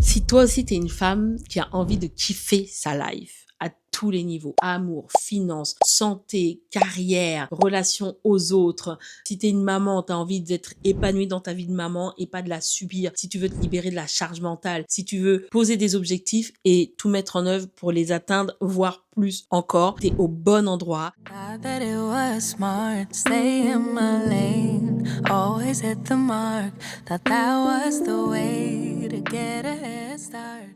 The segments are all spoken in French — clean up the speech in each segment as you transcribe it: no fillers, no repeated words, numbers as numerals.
Si toi aussi t'es une femme qui a envie de kiffer sa life à tous les niveaux, amour, finances, santé, carrière, relation aux autres, si t'es une maman, t'as envie d'être épanouie dans ta vie de maman et pas de la subir, si tu veux te libérer de la charge mentale, si tu veux poser des objectifs et tout mettre en œuvre pour les atteindre, voire plus encore, t'es au bon endroit. Thought that it was smart, stay in my lane, always hit the mark. Thought that was the way to get a head start.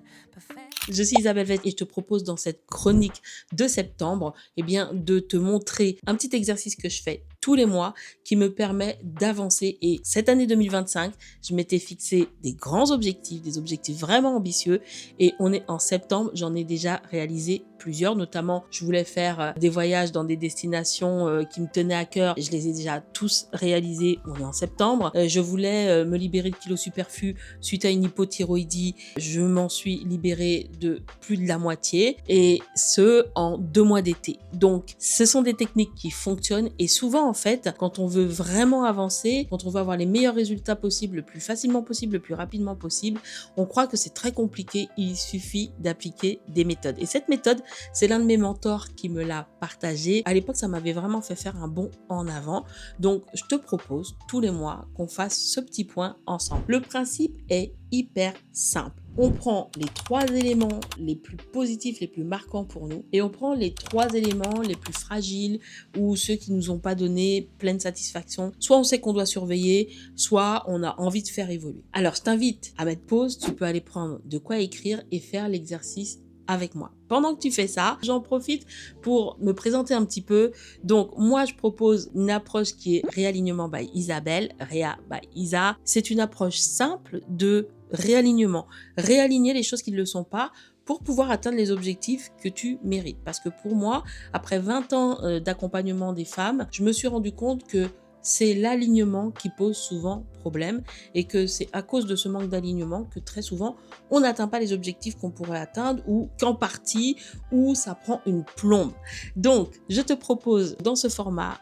Je suis Isabelle Vett et je te propose dans cette chronique de septembre, eh bien, de te montrer un petit exercice que je fais tous les mois qui me permet d'avancer. Et cette année 2025, je m'étais fixé des grands objectifs, des objectifs vraiment ambitieux. Et on est en septembre, j'en ai déjà réalisé plusieurs. Notamment, je voulais faire des voyages dans des destinations qui me tenaient à cœur. Je les ai déjà tous réalisés. On est en septembre. Je voulais me libérer de kilos superflus suite à une hypothyroïdie. Je m'en suis libérée de plus de la moitié, et ce en 2 mois d'été. Donc ce sont des techniques qui fonctionnent, et souvent en fait, quand on veut vraiment avancer, quand on veut avoir les meilleurs résultats possibles, le plus facilement possible, le plus rapidement possible, on croit que c'est très compliqué. Il suffit d'appliquer des méthodes, et cette méthode, c'est l'un de mes mentors qui me l'a partagé. À l'époque, ça m'avait vraiment fait faire un bond en avant. Donc je te propose tous les mois qu'on fasse ce petit point ensemble. Le principe est hyper simple. On prend les 3 éléments les plus positifs, les plus marquants pour nous, et on prend les 3 éléments les plus fragiles ou ceux qui nous ont pas donné pleine satisfaction. Soit on sait qu'on doit surveiller, soit on a envie de faire évoluer. Alors, je t'invite à mettre pause, tu peux aller prendre de quoi écrire et faire l'exercice avec moi. Pendant que tu fais ça, j'en profite pour me présenter un petit peu. Donc, moi, je propose une approche qui est réalignement by Isabelle, Réa by Isa. C'est une approche simple de réalignement. Réaligner les choses qui ne le sont pas pour pouvoir atteindre les objectifs que tu mérites. Parce que pour moi, après 20 ans d'accompagnement des femmes, je me suis rendu compte que c'est l'alignement qui pose souvent problème, et que c'est à cause de ce manque d'alignement que très souvent on n'atteint pas les objectifs qu'on pourrait atteindre, ou qu'en partie, où ça prend une plombe. Donc, je te propose dans ce format,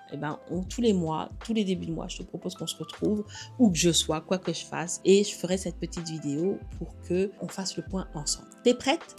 tous les mois, tous les débuts de mois, je te propose qu'on se retrouve, où que je sois, quoi que je fasse, et je ferai cette petite vidéo pour que on fasse le point ensemble. T'es prête?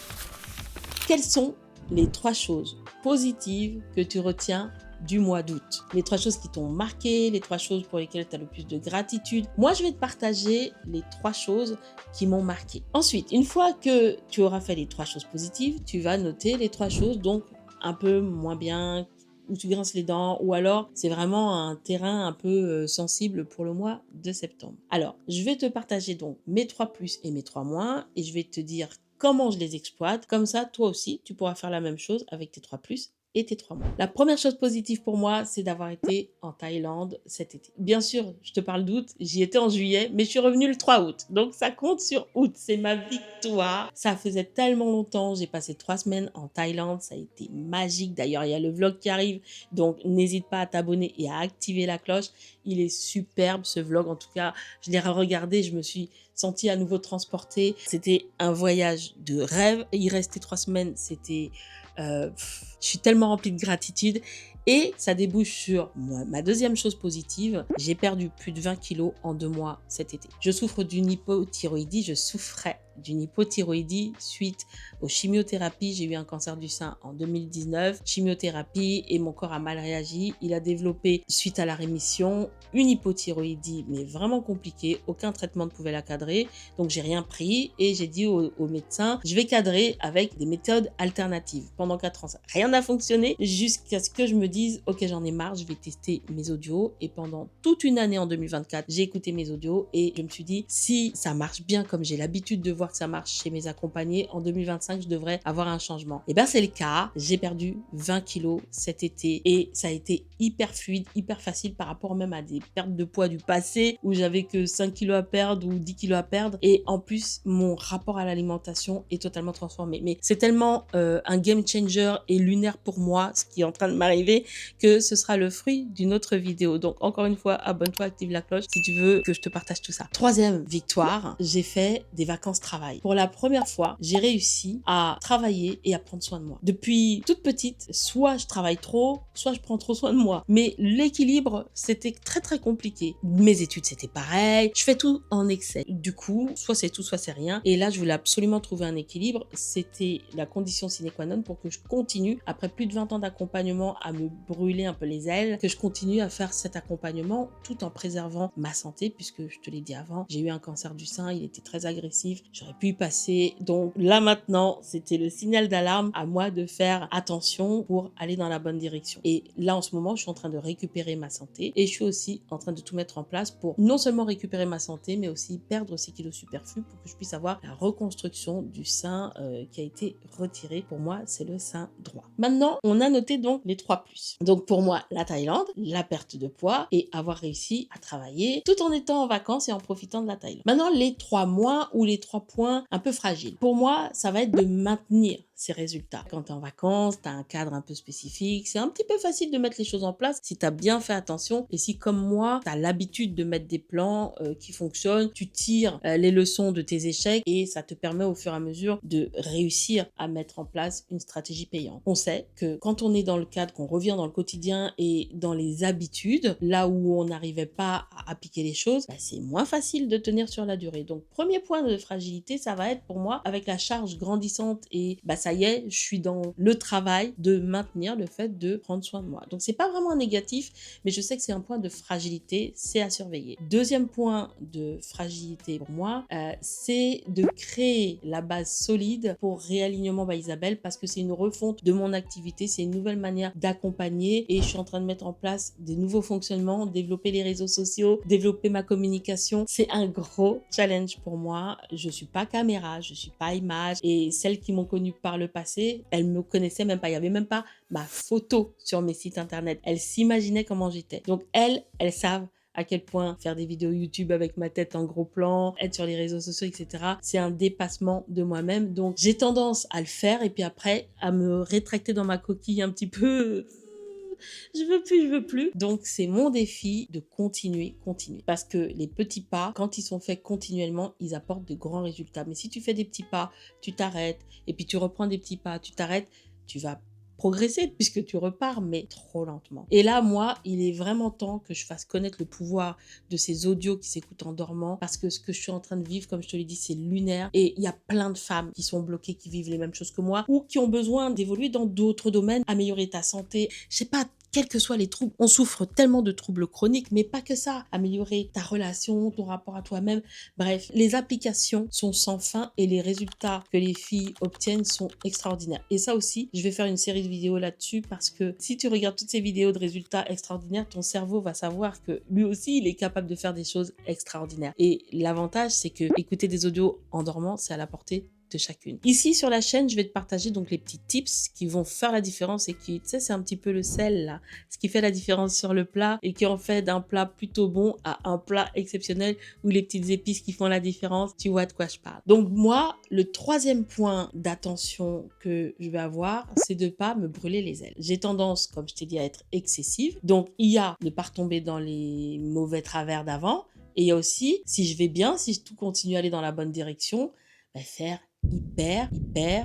Quelles sont les 3 choses positives que tu retiens du mois d'août? Les 3 choses qui t'ont marqué, les 3 choses pour lesquelles tu as le plus de gratitude. Moi, je vais te partager les 3 choses qui m'ont marqué. Ensuite, une fois que tu auras fait les 3 choses positives, tu vas noter les 3 choses donc un peu moins bien, où tu grinces les dents, ou alors c'est vraiment un terrain un peu sensible pour le mois de septembre. Alors, je vais te partager donc mes 3 plus et mes 3 moins, et je vais te dire comment je les exploite. Comme ça, toi aussi, tu pourras faire la même chose avec tes 3 plus et tes 3 mois. La première chose positive pour moi, c'est d'avoir été en Thaïlande cet été. Bien sûr, je te parle d'août, j'y étais en juillet, mais je suis revenue le 3 août. Donc ça compte sur août, c'est ma victoire. Ça faisait tellement longtemps, j'ai passé 3 semaines en Thaïlande, ça a été magique. D'ailleurs, il y a le vlog qui arrive, donc n'hésite pas à t'abonner et à activer la cloche. Il est superbe ce vlog, en tout cas, je l'ai regardé, je me suis sentie à nouveau transportée. C'était un voyage de rêve. Y rester 3 semaines, c'était... je suis tellement remplie de gratitude, et ça débouche sur ma deuxième chose positive. J'ai perdu plus de 20 kilos en 2 mois cet été. Je souffrais d'une hypothyroïdie suite aux chimiothérapies. J'ai eu un cancer du sein en 2019, chimiothérapie, et mon corps a mal réagi. Il a développé, suite à la rémission, une hypothyroïdie, mais vraiment compliquée. Aucun traitement ne pouvait la cadrer, donc j'ai rien pris, et j'ai dit au médecin, je vais cadrer avec des méthodes alternatives. Pendant 4 ans, rien n'a fonctionné, jusqu'à ce que je me dise, ok, j'en ai marre, je vais tester mes audios. Et pendant toute une année en 2024, j'ai écouté mes audios, et je me suis dit, si ça marche bien comme j'ai l'habitude de voir que ça marche chez mes accompagnés, en 2025, je devrais avoir un changement. Et bien c'est le cas, j'ai perdu 20 kilos cet été, et ça a été hyper fluide, hyper facile par rapport même à des pertes de poids du passé où j'avais que 5 kilos à perdre ou 10 kilos à perdre. Et en plus, mon rapport à l'alimentation est totalement transformé. Mais c'est tellement un game changer et lunaire pour moi, ce qui est en train de m'arriver, que ce sera le fruit d'une autre vidéo. Donc encore une fois, abonne-toi, active la cloche si tu veux que je te partage tout ça. Troisième victoire, j'ai fait des vacances travail. Pour la première fois, j'ai réussi à travailler et à prendre soin de moi. Depuis toute petite, soit je travaille trop, soit je prends trop soin de moi. Mais l'équilibre, c'était très très compliqué. Mes études, c'était pareil. Je fais tout en excès. Du coup, soit c'est tout, soit c'est rien. Et là, je voulais absolument trouver un équilibre. C'était la condition sine qua non pour que je continue, après plus de 20 ans d'accompagnement, à me brûler un peu les ailes, que je continue à faire cet accompagnement tout en préservant ma santé, puisque je te l'ai dit avant, j'ai eu un cancer du sein, il était très agressif, j'aurais pu y passer. Donc là maintenant, c'était le signal d'alarme à moi de faire attention pour aller dans la bonne direction. Et là en ce moment, je suis en train de récupérer ma santé et je suis aussi en train de tout mettre en place pour non seulement récupérer ma santé, mais aussi perdre ces kilos superflus pour que je puisse avoir la reconstruction du sein qui a été retiré. Pour moi, c'est le sein droit. Maintenant, on a noté donc les 3 plus. Donc pour moi, la Thaïlande, la perte de poids et avoir réussi à travailler tout en étant en vacances et en profitant de la Thaïlande. Maintenant, les 3 mois ou les 3 points un peu fragiles. Pour moi, ça va être de maintenir ces résultats. Quand tu es en vacances, tu as un cadre un peu spécifique, c'est un petit peu facile de mettre les choses en place si tu as bien fait attention et si comme moi, tu as l'habitude de mettre des plans qui fonctionnent, tu tires les leçons de tes échecs et ça te permet au fur et à mesure de réussir à mettre en place une stratégie payante. On sait que quand on est dans le cadre, qu'on revient dans le quotidien et dans les habitudes, là où on n'arrivait pas à appliquer les choses, c'est moins facile de tenir sur la durée. Donc premier point de fragilité, ça va être pour moi avec la charge grandissante et ça y est, je suis dans le travail de maintenir le fait de prendre soin de moi. Donc c'est pas vraiment négatif, mais je sais que c'est un point de fragilité, c'est à surveiller. Deuxième point de fragilité pour moi, c'est de créer la base solide pour Réalignement by Isabelle parce que c'est une refonte de mon activité, c'est une nouvelle manière d'accompagner et je suis en train de mettre en place des nouveaux fonctionnements, développer les réseaux sociaux, développer ma communication. C'est un gros challenge pour moi. Je suis pas caméra, je suis pas image et celles qui m'ont connue par le passé, elles me connaissaient même pas. Il y avait même pas ma photo sur mes sites internet. Elles s'imaginaient comment j'étais. Donc elles savent à quel point faire des vidéos YouTube avec ma tête en gros plan, être sur les réseaux sociaux, etc. C'est un dépassement de moi-même. Donc, j'ai tendance à le faire et puis après, à me rétracter dans ma coquille un petit peu. Je veux plus. Donc, c'est mon défi de continuer. Parce que les petits pas, quand ils sont faits continuellement, ils apportent de grands résultats. Mais si tu fais des petits pas, tu t'arrêtes et puis tu reprends des petits pas, tu t'arrêtes, tu vas progresser puisque tu repars, mais trop lentement. Et là, moi, il est vraiment temps que je fasse connaître le pouvoir de ces audios qui s'écoutent en dormant parce que ce que je suis en train de vivre, comme je te l'ai dit, c'est lunaire et il y a plein de femmes qui sont bloquées, qui vivent les mêmes choses que moi ou qui ont besoin d'évoluer dans d'autres domaines, améliorer ta santé, je sais pas, quels que soient les troubles. On souffre tellement de troubles chroniques, mais pas que ça. Améliorer ta relation, ton rapport à toi-même. Bref, les applications sont sans fin et les résultats que les filles obtiennent sont extraordinaires. Et ça aussi, je vais faire une série de vidéos là-dessus parce que si tu regardes toutes ces vidéos de résultats extraordinaires, ton cerveau va savoir que lui aussi, il est capable de faire des choses extraordinaires. Et l'avantage, c'est que écouter des audios en dormant, c'est à la portée de chacune. Ici sur la chaîne, je vais te partager donc les petits tips qui vont faire la différence et qui, tu sais, c'est un petit peu le sel là, ce qui fait la différence sur le plat et qui en fait d'un plat plutôt bon à un plat exceptionnel ou les petites épices qui font la différence, tu vois de quoi je parle. Donc moi, le troisième point d'attention que je vais avoir, c'est de pas me brûler les ailes. J'ai tendance, comme je t'ai dit, à être excessive. Donc il y a ne pas retomber dans les mauvais travers d'avant et il y a aussi, si je vais bien, si tout continue à aller dans la bonne direction, faire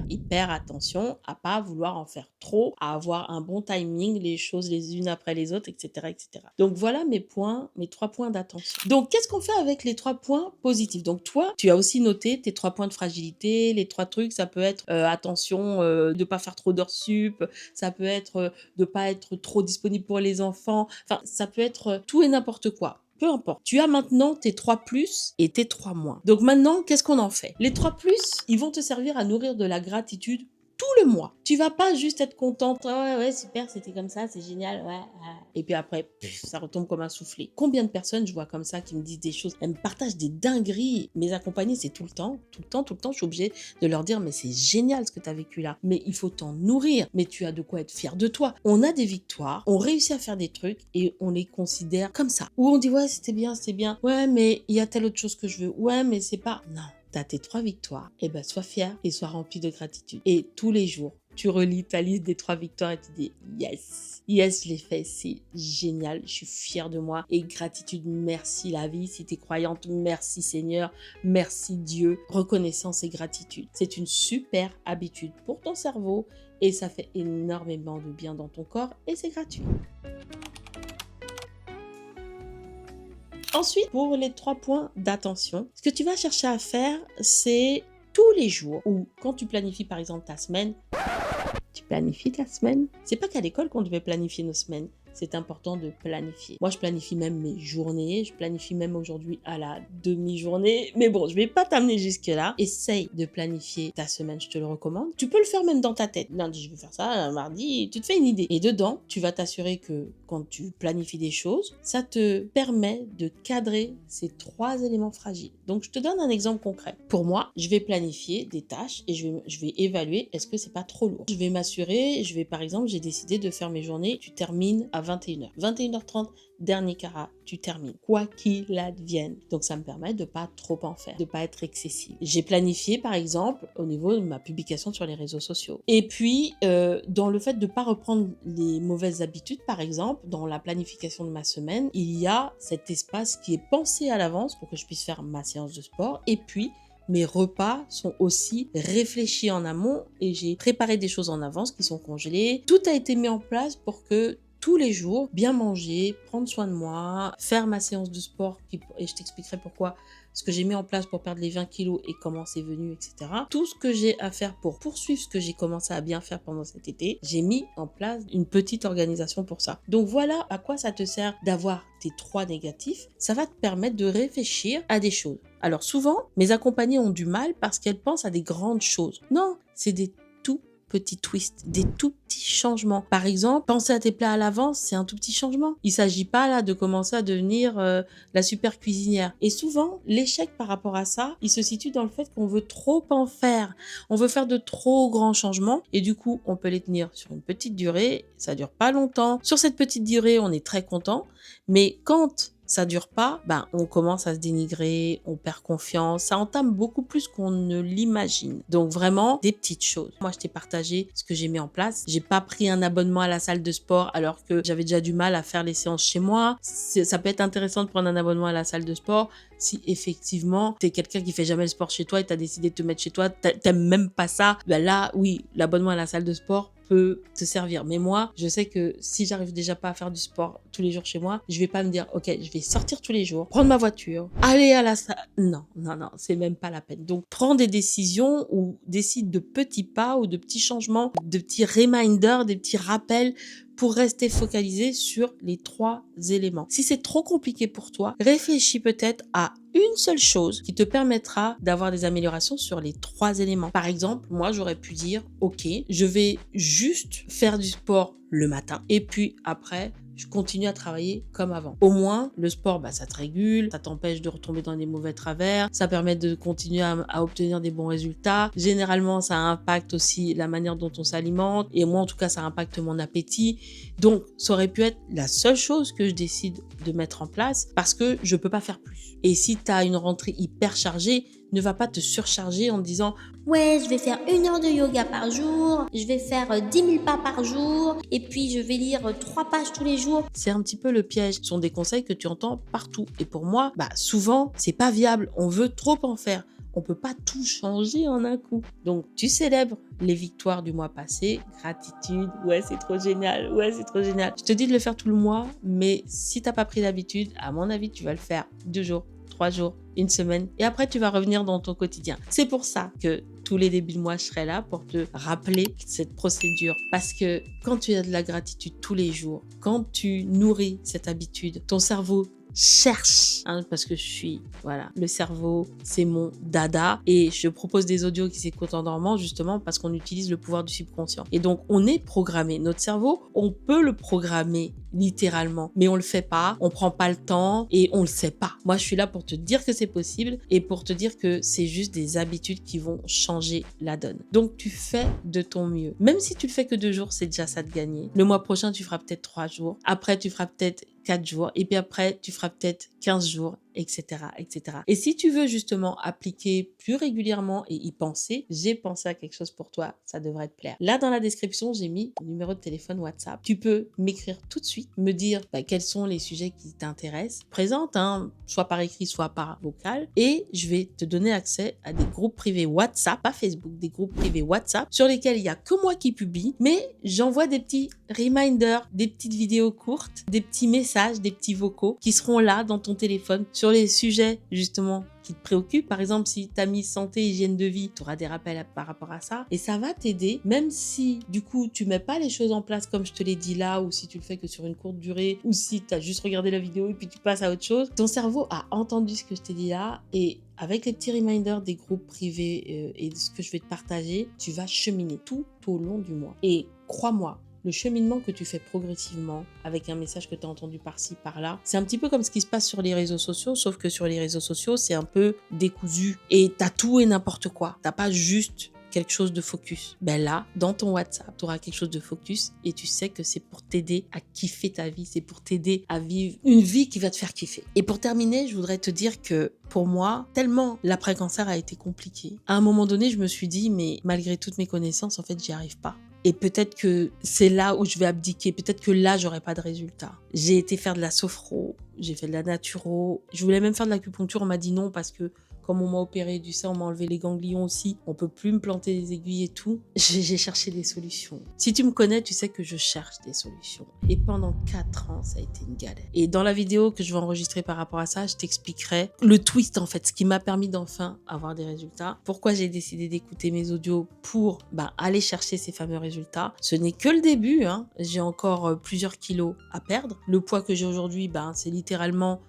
hyper attention à pas vouloir en faire trop, à avoir un bon timing, les choses les unes après les autres, etc., etc. Donc voilà mes 3 points d'attention. Donc qu'est-ce qu'on fait avec les 3 points positifs? Donc toi, tu as aussi noté tes 3 points de fragilité, les 3 trucs, ça peut être attention de pas faire trop d'heures sup, ça peut être de pas être trop disponible pour les enfants, enfin ça peut être tout et n'importe quoi. Peu importe. Tu as maintenant tes 3 plus et tes 3 moins. Donc maintenant, qu'est-ce qu'on en fait? Les 3 plus, ils vont te servir à nourrir de la gratitude tout le mois. Tu vas pas juste être contente, oh, ouais, super, c'était comme ça, c'est génial, ouais. Et puis après, ça retombe comme un soufflé. Combien de personnes je vois comme ça qui me disent des choses, elles me partagent des dingueries. Mes accompagnés, c'est tout le temps, je suis obligée de leur dire, mais c'est génial ce que tu as vécu là. Mais il faut t'en nourrir, mais tu as de quoi être fier de toi. On a des victoires, on réussit à faire des trucs et on les considère comme ça. Ou on dit, ouais, c'était bien, ouais, mais il y a telle autre chose que je veux, ouais, mais c'est pas... Non. T'as tes 3 victoires, et sois fier et sois rempli de gratitude. Et tous les jours, tu relis ta liste des 3 victoires et tu dis yes, yes, je l'ai fait, c'est génial, je suis fière de moi. Et gratitude, merci la vie. Si tu es croyante, merci Seigneur, merci Dieu. Reconnaissance et gratitude. C'est une super habitude pour ton cerveau et ça fait énormément de bien dans ton corps et c'est gratuit. Ensuite, pour les 3 points d'attention, ce que tu vas chercher à faire, c'est tous les jours ou quand tu planifies par exemple ta semaine, tu planifies ta semaine. C'est pas qu'à l'école qu'on devait planifier nos semaines. C'est important de planifier. Moi, je planifie même mes journées. Je planifie même aujourd'hui à la demi-journée. Mais bon, je vais pas t'amener jusque-là. Essaye de planifier ta semaine, je te le recommande. Tu peux le faire même dans ta tête. Lundi, je vais faire ça. Mardi, tu te fais une idée. Et dedans, tu vas t'assurer que quand tu planifies des choses, ça te permet de cadrer ces 3 éléments fragiles. Donc, je te donne un exemple concret. Pour moi, je vais planifier des tâches et je vais évaluer est-ce que c'est pas trop lourd. Je vais m'assurer, par exemple, j'ai décidé de faire mes journées. Tu termines à 21h. 21h30, dernier carat, tu termines. Quoi qu'il advienne. Donc, ça me permet de pas trop en faire, de pas être excessif. J'ai planifié, par exemple, au niveau de ma publication sur les réseaux sociaux. Et puis, dans le fait de pas reprendre les mauvaises habitudes, par exemple, dans la planification de ma semaine, il y a cet espace qui est pensé à l'avance pour que je puisse faire ma séance de sport. Et puis, mes repas sont aussi réfléchis en amont et j'ai préparé des choses en avance qui sont congelées. Tout a été mis en place pour que tous les jours, bien manger, prendre soin de moi, faire ma séance de sport, et je t'expliquerai pourquoi, ce que j'ai mis en place pour perdre les 20 kilos et comment c'est venu, etc. Tout ce que j'ai à faire pour poursuivre ce que j'ai commencé à bien faire pendant cet été, j'ai mis en place une petite organisation pour ça. Donc voilà à quoi ça te sert d'avoir tes 3 négatifs. Ça va te permettre de réfléchir à des choses. Alors souvent, mes accompagnées ont du mal parce qu'elles pensent à des grandes choses. Non, c'est des petits twists, des tout petits changements. Par exemple, penser à tes plats à l'avance, c'est un tout petit changement. Il s'agit pas là de commencer à devenir la super cuisinière. Et souvent, l'échec par rapport à ça, il se situe dans le fait qu'on veut trop en faire. On veut faire de trop grands changements et du coup, on peut les tenir sur une petite durée. Ça dure pas longtemps. Sur cette petite durée, on est très content. Mais quand ça dure pas, on commence à se dénigrer, on perd confiance, ça entame beaucoup plus qu'on ne l'imagine. Donc vraiment, des petites choses. Moi, je t'ai partagé ce que j'ai mis en place. J'ai pas pris un abonnement à la salle de sport alors que j'avais déjà du mal à faire les séances chez moi. Ça peut être intéressant de prendre un abonnement à la salle de sport si effectivement t'es quelqu'un qui fait jamais le sport chez toi et t'as décidé de te mettre chez toi, t'aimes même pas ça. Là, oui, l'abonnement à la salle de sport peut te servir. Mais moi, je sais que si j'arrive déjà pas à faire du sport tous les jours chez moi, je vais pas me dire, ok, je vais sortir tous les jours, prendre ma voiture, aller à la salle. Non, c'est même pas la peine. Donc, prends des décisions ou décide de petits pas ou de petits changements, de petits reminders, des petits rappels pour rester focalisé sur les 3 éléments. Si c'est trop compliqué pour toi, réfléchis peut-être à une seule chose qui te permettra d'avoir des améliorations sur les 3 éléments. Par exemple, moi, j'aurais pu dire, ok, je vais juste faire du sport le matin et puis après, je continue à travailler comme avant. Au moins, le sport, ça te régule, ça t'empêche de retomber dans des mauvais travers, ça permet de continuer à obtenir des bons résultats. Généralement, ça impacte aussi la manière dont on s'alimente et moi, en tout cas, ça impacte mon appétit. Donc, ça aurait pu être la seule chose que je décide de mettre en place parce que je peux pas faire plus. Et si tu as une rentrée hyper chargée, ne va pas te surcharger en te disant « Ouais, je vais faire 1 heure de yoga par jour, je vais faire 10 000 pas par jour, et puis je vais lire 3 pages tous les jours. » C'est un petit peu le piège. Ce sont des conseils que tu entends partout. Et pour moi, souvent, c'est pas viable. On veut trop en faire. On peut pas tout changer en un coup. Donc, tu célèbres les victoires du mois passé. Gratitude. Ouais, c'est trop génial. Ouais, c'est trop génial. Je te dis de le faire tout le mois, mais si t'as pas pris l'habitude, à mon avis, tu vas le faire 2 jours, 3 jours, 1 semaine. Et après, tu vas revenir dans ton quotidien. C'est pour ça que tous les débuts de mois, je serai là pour te rappeler cette procédure. Parce que quand tu as de la gratitude tous les jours, quand tu nourris cette habitude, ton cerveau cherche, parce que le cerveau, c'est mon dada et je propose des audios qui s'écoutent en dormant justement parce qu'on utilise le pouvoir du subconscient. Et donc, on est programmé. Notre cerveau, on peut le programmer littéralement, mais on le fait pas, on prend pas le temps et on le sait pas. Moi, je suis là pour te dire que c'est possible et pour te dire que c'est juste des habitudes qui vont changer la donne. Donc, tu fais de ton mieux. Même si tu le fais que 2 jours, c'est déjà ça de gagner. Le mois prochain, tu feras peut-être 3 jours. Après, tu feras peut-être 4 jours et puis après tu feras peut-être 15 jours etc., etc. Et si tu veux justement appliquer plus régulièrement et y penser, j'ai pensé à quelque chose pour toi, ça devrait te plaire. Là, dans la description, j'ai mis mon numéro de téléphone WhatsApp. Tu peux m'écrire tout de suite, me dire quels sont les sujets qui t'intéressent. Présente, soit par écrit, soit par vocal. Et je vais te donner accès à des groupes privés WhatsApp, pas Facebook, des groupes privés WhatsApp, sur lesquels il n'y a que moi qui publie, mais j'envoie des petits reminders, des petites vidéos courtes, des petits messages, des petits vocaux qui seront là dans ton téléphone sur les sujets justement qui te préoccupent. Par exemple, si tu as mis santé, hygiène de vie, tu auras des rappels par rapport à ça et ça va t'aider, même si du coup tu mets pas les choses en place comme je te l'ai dit là, ou si tu le fais que sur une courte durée, ou si tu as juste regardé la vidéo et puis tu passes à autre chose. Ton cerveau a entendu ce que je t'ai dit là et avec les petits reminders des groupes privés et de ce que je vais te partager, tu vas cheminer tout au long du mois. Et crois-moi, le cheminement que tu fais progressivement avec un message que tu as entendu par-ci, par-là, c'est un petit peu comme ce qui se passe sur les réseaux sociaux, sauf que sur les réseaux sociaux, c'est un peu décousu et t'as tout et n'importe quoi. T'as pas juste quelque chose de focus. Ben là, dans ton WhatsApp, tu auras quelque chose de focus et tu sais que c'est pour t'aider à kiffer ta vie, c'est pour t'aider à vivre une vie qui va te faire kiffer. Et pour terminer, je voudrais te dire que pour moi, tellement l'après-cancer a été compliqué, à un moment donné, je me suis dit, mais malgré toutes mes connaissances, en fait, j'y arrive pas. Et peut-être que c'est là où je vais abdiquer. Peut-être que là, j'aurai pas de résultat. J'ai été faire de la sophro, j'ai fait de la naturo. Je voulais même faire de l'acupuncture. On m'a dit non parce que comme on m'a opéré du sein, on m'a enlevé les ganglions aussi. On peut plus me planter des aiguilles et tout. J'ai cherché des solutions. Si tu me connais, tu sais que je cherche des solutions. Et pendant 4 ans, ça a été une galère. Et dans la vidéo que je vais enregistrer par rapport à ça, je t'expliquerai le twist en fait, ce qui m'a permis d'enfin avoir des résultats. Pourquoi j'ai décidé d'écouter mes audios pour aller chercher ces fameux résultats. Ce n'est que le début. J'ai encore plusieurs kilos à perdre. Le poids que j'ai aujourd'hui, c'est littéralement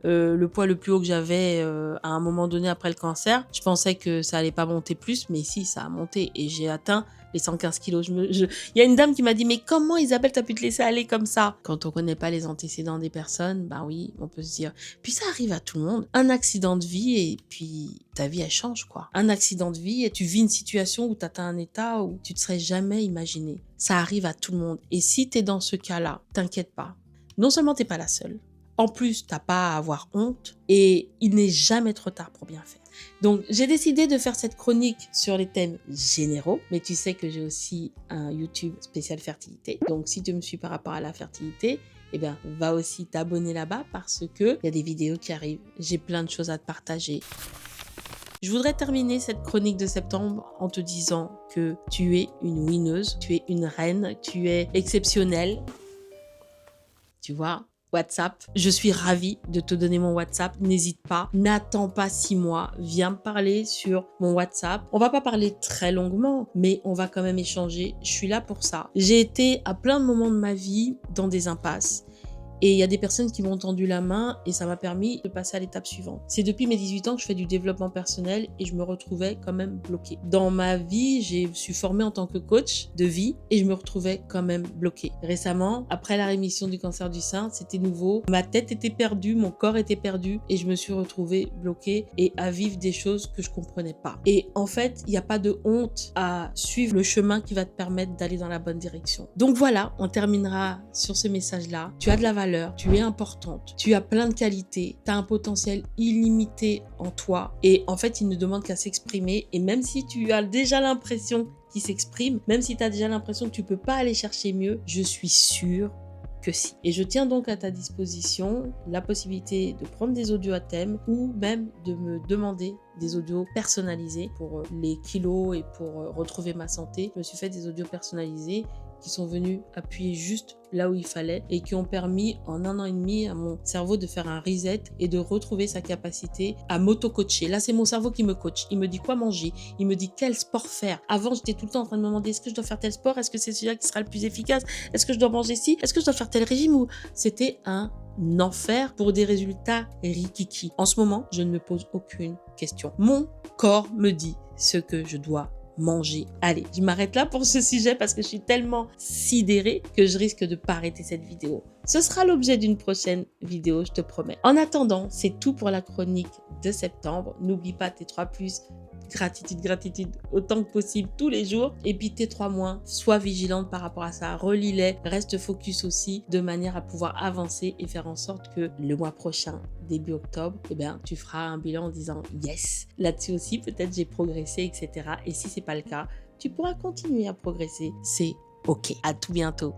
le poids le plus haut que j'avais à un moment donné après le cancer. Je pensais que ça allait pas monter plus, mais si, ça a monté et j'ai atteint les 115 kilos. Il y a une dame qui m'a dit, mais comment Isabelle, t'as pu te laisser aller comme ça? Quand on connaît pas les antécédents des personnes, oui, on peut se dire. Puis ça arrive à tout le monde. Un accident de vie et puis ta vie, elle change, quoi. Un accident de vie et tu vis une situation où t'atteins un état où tu te serais jamais imaginé. Ça arrive à tout le monde. Et si t'es dans ce cas-là, t'inquiète pas. Non seulement t'es pas la seule, en plus, t'as pas à avoir honte et il n'est jamais trop tard pour bien faire. Donc, j'ai décidé de faire cette chronique sur les thèmes généraux, mais tu sais que j'ai aussi un YouTube spécial fertilité. Donc, si tu me suis par rapport à la fertilité, va aussi t'abonner là-bas parce que il y a des vidéos qui arrivent. J'ai plein de choses à te partager. Je voudrais terminer cette chronique de septembre en te disant que tu es une winneuse, tu es une reine, tu es exceptionnelle. Tu vois ? WhatsApp. Je suis ravie de te donner mon WhatsApp. N'hésite pas. N'attends pas 6 mois. Viens me parler sur mon WhatsApp. On va pas parler très longuement, mais on va quand même échanger. Je suis là pour ça. J'ai été à plein de moments de ma vie dans des impasses. Et il y a des personnes qui m'ont tendu la main et ça m'a permis de passer à l'étape suivante. C'est depuis mes 18 ans que je fais du développement personnel et je me retrouvais quand même bloquée. Dans ma vie, je suis formée en tant que coach de vie et je me retrouvais quand même bloquée. Récemment, après la rémission du cancer du sein, c'était nouveau. Ma tête était perdue, mon corps était perdu et je me suis retrouvée bloquée et à vivre des choses que je comprenais pas. Et en fait, il n'y a pas de honte à suivre le chemin qui va te permettre d'aller dans la bonne direction. Donc voilà, on terminera sur ce message-là. Tu as de la valeur. Tu es importante, tu as plein de qualités, tu as un potentiel illimité en toi et en fait, il ne demande qu'à s'exprimer et même si tu as déjà l'impression qu'il s'exprime, même si tu as déjà l'impression que tu peux pas aller chercher mieux, je suis sûre que si. Et je tiens donc à ta disposition la possibilité de prendre des audios à thème ou même de me demander des audios personnalisés pour les kilos et pour retrouver ma santé. Je me suis fait des audios personnalisés qui sont venus appuyer juste là où il fallait et qui ont permis en 1 an et demi à mon cerveau de faire un reset et de retrouver sa capacité à m'auto-coacher. Là, c'est mon cerveau qui me coach. Il me dit quoi manger. Il me dit quel sport faire. Avant, j'étais tout le temps en train de me demander est-ce que je dois faire tel sport? Est-ce que c'est celui-là qui sera le plus efficace? Est-ce que je dois manger ci? Est-ce que je dois faire tel régime? Ou c'était un enfer pour des résultats rikiki. En ce moment, je ne me pose aucune question. Mon corps me dit ce que je dois manger. Allez, je m'arrête là pour ce sujet parce que je suis tellement sidérée que je risque de pas arrêter cette vidéo. Ce sera l'objet d'une prochaine vidéo, je te promets. En attendant, c'est tout pour la chronique de septembre. N'oublie pas tes 3+, gratitude autant que possible tous les jours. Et puis tes 3 mois, sois vigilante par rapport à ça, relis-les, reste focus aussi de manière à pouvoir avancer et faire en sorte que le mois prochain, début octobre, eh bien, tu feras un bilan en disant yes, là-dessus aussi peut-être j'ai progressé, etc. Et si c'est pas le cas, tu pourras continuer à progresser. C'est OK. À tout bientôt.